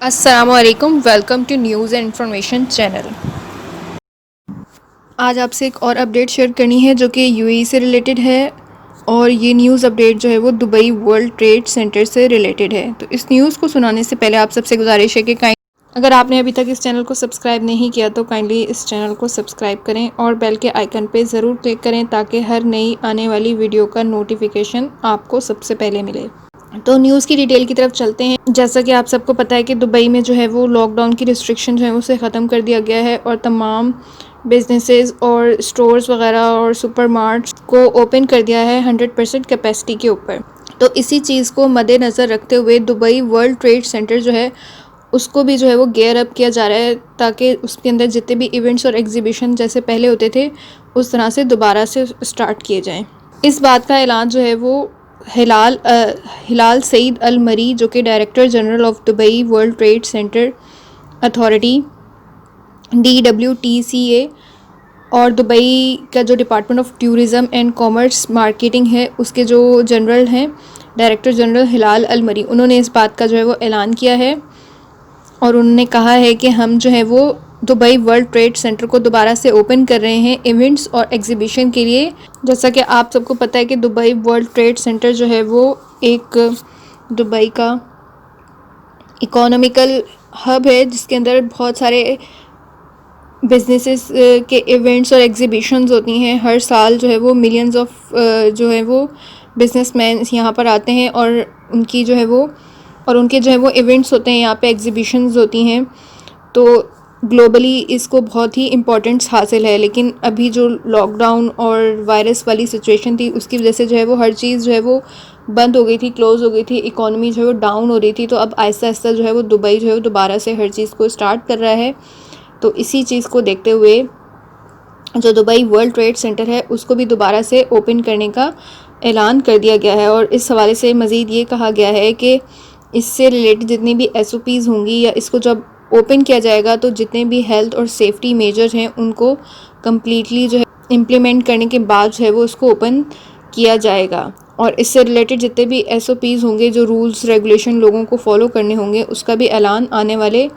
अस्सलामुअलैकुम, welcome to news and information channel. आज आपसे एक और अपडेट शेयर करनी है जो कि यूएई से रिलेटेड है और ये न्यूज़ अपडेट जो है वो दुबई वर्ल्ड ट्रेड सेंटर से रिलेटेड है। तो इस न्यूज़ को सुनाने से पहले आप सबसे गुजारिश है कि अगर आपने अभी तक इस चैनल को सब्सक्राइब नहीं किया तो काइंडली इस चैनल को सब्सक्राइब करें और बेल के आइकन पे ज़रूर क्लिक करें ताकि हर नई आने वाली वीडियो का नोटिफिकेशन आपको सबसे पहले मिले। तो न्यूज़ की डिटेल की तरफ चलते हैं। जैसा कि आप सबको पता है कि दुबई में जो है वो लॉकडाउन की रिस्ट्रिक्शन जो है उसे ख़त्म कर दिया गया है और तमाम बिजनेसेस और स्टोर्स वगैरह और सुपरमार्ट्स को ओपन कर दिया है 100% कैपेसिटी के ऊपर। तो इसी चीज़ को मद्देनज़र रखते हुए दुबई वर्ल्ड ट्रेड सेंटर जो है उसको भी जो है वो गेयर अप किया जा रहा है ताकि उसके अंदर जितने भी इवेंट्स और एग्जीबिशन जैसे पहले होते थे उस तरह से दोबारा से स्टार्ट किए जाएं। इस बात का ऐलान जो है वो हिलाल सईद अल मरी जो कि director general of Dubai world trade centre authority DWTCA और दुबई का जो department of tourism and commerce marketing है उसके जो जनरल हैं डायरेक्टर जनरल हिलाल अल मरी, उन्होंने इस बात का जो है वो ऐलान किया है और उन्होंने कहा है कि हम जो है वो दुबई वर्ल्ड ट्रेड सेंटर को दोबारा से ओपन कर रहे हैं इवेंट्स और एग्जीबिशन के लिए। जैसा कि आप सबको पता है कि दुबई वर्ल्ड ट्रेड सेंटर जो है वो एक दुबई का इकोनॉमिकल हब है जिसके अंदर बहुत सारे बिजनेसेस के इवेंट्स और एग्जीबिशंस होती हैं। हर साल जो है वो मिलियंस ऑफ जो है वो बिजनेसमैन यहाँ पर आते हैं और उनकी जो है वो उनके जो है वो इवेंट्स होते हैं, यहाँ पे एग्जीबिशंस होती हैं। तो ग्लोबली इसको बहुत ही इम्पोर्टेंस हासिल है, लेकिन अभी जो लॉकडाउन और वायरस वाली सिचुएशन थी उसकी वजह से जो है वो हर चीज़ जो है वो बंद हो गई थी, क्लोज़ हो गई थी, इकोनॉमी जो है वो डाउन हो रही थी। तो अब आहिस्ता आहिस्ता जो है वो दुबई जो है वो दोबारा से हर चीज़ को स्टार्ट कर रहा है। तो इसी चीज़ को देखते हुए जो दुबई वर्ल्ड ट्रेड सेंटर है उसको भी दोबारा से ओपन करने का ऐलान कर दिया गया है। और इस हवाले से मज़ीद ये कहा गया है कि इससे रिलेटेड जितनी भी SOPs होंगी या इसको जब ओपन किया जाएगा तो जितने भी हेल्थ और सेफ्टी मेजर्स हैं उनको कम्प्लीटली जो है इम्प्लीमेंट करने के बाद जो है वो उसको ओपन किया जाएगा। और इससे रिलेटेड जितने भी SOPs होंगे, जो रूल्स रेगुलेशन लोगों को फॉलो करने होंगे, उसका भी ऐलान आने वाले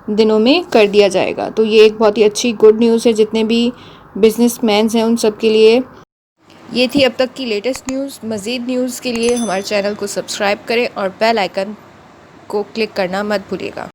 दिनों में कर दिया जाएगा। तो ये एक बहुत ही अच्छी गुड न्यूज़ है जितने भी बिजनेसमैन्स हैं उन सब के लिए। ये थी अब तक की लेटेस्ट न्यूज़। मज़ीद न्यूज़ के लिए हमारे चैनल को सब्सक्राइब करें और बेल आइकन को क्लिक करना मत भूलिएगा।